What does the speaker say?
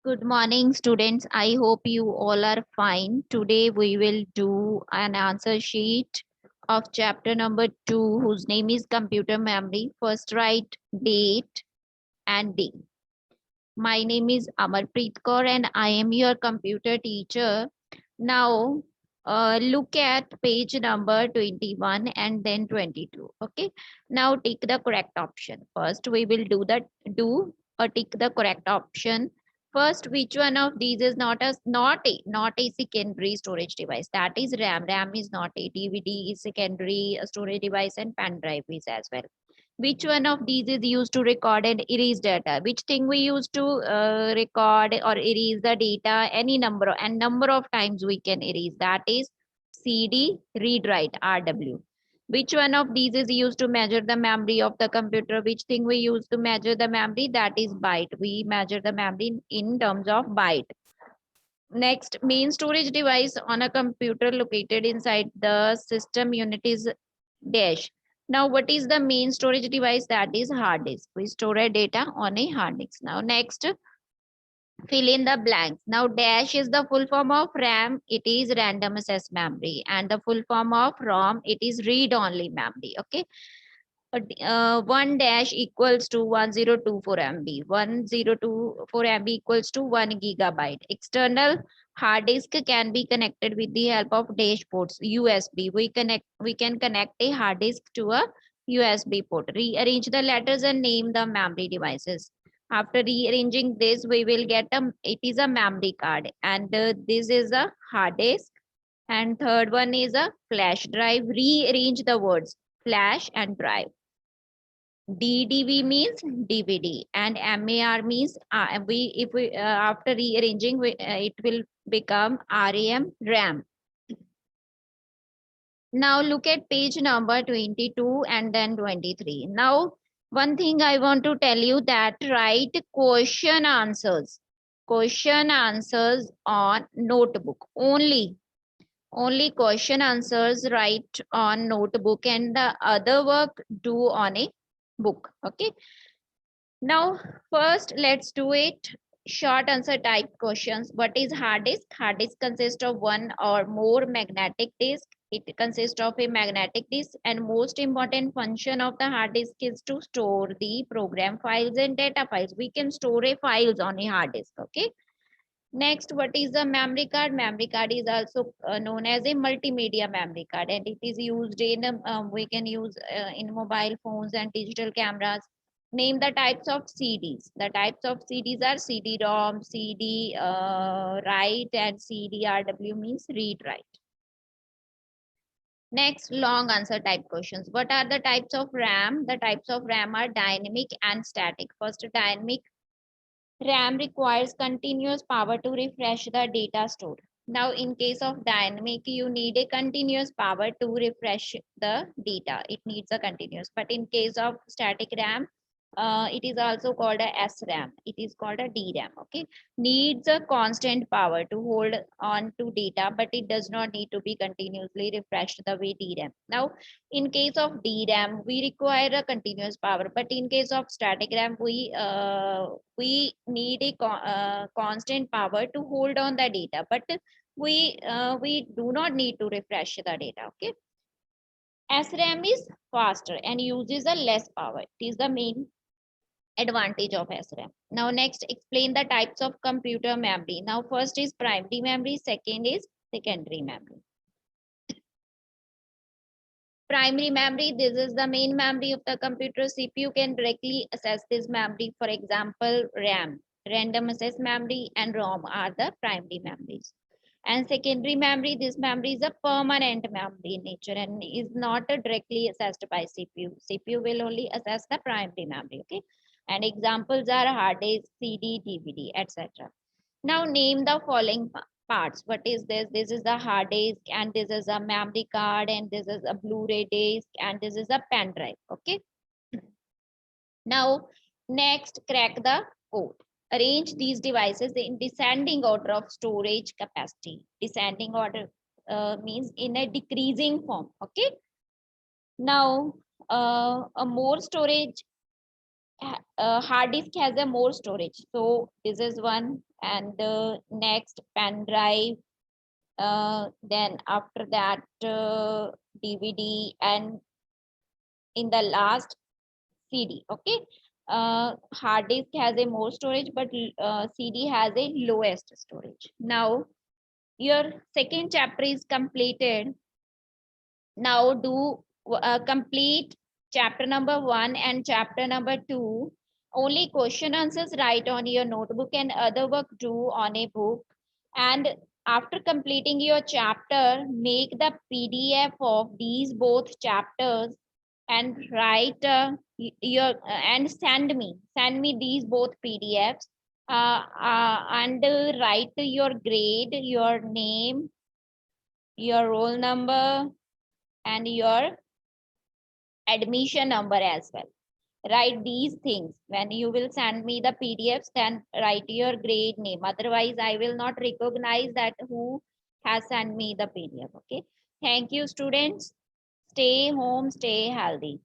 Good morning, students. I hope you all are fine. Today we will do an answer sheet of chapter number 2, whose name is computer memory. First, write date and day. My name is Amarpreet Kaur and I am your computer teacher. Now, look at page number 21 and then 22. Okay. Now, take the correct option. First, we will do or tick the correct option. First, which one of these is not a secondary storage device? That is RAM. RAM is not a DVD is secondary storage device and pen drive is as well. Which one of these is used to record and erase data? Which thing we use to record or erase the data? Any number of times we can erase. That is CD read write RW. Which one of these is used to measure the memory of the computer? Which thing we use to measure the memory? That is byte. We measure the memory in terms of byte. Next, main storage device on a computer located inside the system unit is dash. Now, what is the main storage device? That is hard disk. We store a data on a hard disk. Now, next, fill in the blanks. Now, dash is the full form of RAM. It is random access memory. And the full form of ROM, it is read-only memory. Okay. 1 dash equals to 1024 MB. 1024 MB equals to 1 gigabyte. External hard disk can be connected with the help of dash ports. USB. We can connect a hard disk to a USB port. Rearrange the letters and name the memory devices. After rearranging this, we will get it is a memory card, and this is a hard disk, and third one is a flash drive. Rearrange the words flash and drive. DDV means DVD and MAR means after rearranging it will become RAM. Now look at page number 22 and then 23. Now one thing I want to tell you that write question answers on notebook only. Only question answers write on notebook and the other work do on a book. Okay. Now, first let's do it. Short answer type questions. What is hard disk? Hard disk consists of one or more magnetic disk. It consists of a magnetic disk, and most important function of the hard disk is to store the program files and data files. We can store a files on a hard disk. Okay. Next, what is a memory card? Memory card is also known as a multimedia memory card, and it is used in we can use in mobile phones and digital cameras. Name the types of CDs. The types of CDs are CD-ROM, CD write, and CD-RW means read write. Next, long answer type questions. What are the types of RAM? The types of RAM are dynamic and static. First, dynamic RAM requires continuous power to refresh the data stored. Now, in case of dynamic, you need a continuous power to refresh the data. It needs a continuous. But in case of static RAM, it is also called a SRAM. It is called a DRAM. Okay, needs a constant power to hold on to data, but it does not need to be continuously refreshed the way DRAM. Now, in case of DRAM, we require a continuous power, but in case of static RAM, we need a constant power to hold on the data, but we do not need to refresh the data. Okay, SRAM is faster and uses a less power. It is the main advantage of SRAM. Now next, explain the types of computer memory. Now first is primary memory, second is secondary memory. Primary memory, this is the main memory of the computer. CPU can directly access this memory. For example, RAM, random access memory, and ROM are the primary memories. And secondary memory, this memory is a permanent memory in nature and is not directly accessed by CPU. CPU will only access the primary memory. Okay, and examples are hard disk, CD, DVD, etc. Now name the following parts. What is this? This is the hard disk, and this is a memory card, and this is a Blu-ray disc, and this is a pen drive. Okay. Now next, crack the code. Arrange these devices in descending order of storage capacity. Descending order means in a decreasing form. Okay. Now a more storage hard disk has a more storage. So this is one, and the next pen drive. Then after that, DVD, and in the last CD. Okay. Hard disk has a more storage, but CD has a lowest storage. Now your second chapter is completed. Now do complete chapter number 1 and chapter number 2. Only question answers write on your notebook and other work do on a book. And after completing your chapter, make the PDF of these both chapters and write your and send me these both PDFs, and write your grade, your name, your roll number, and your admission number as well. Write these things. When you will send me the PDFs, then write your grade, name. Otherwise, I will not recognize that who has sent me the PDF. Okay. Thank you, students. Stay home, stay healthy.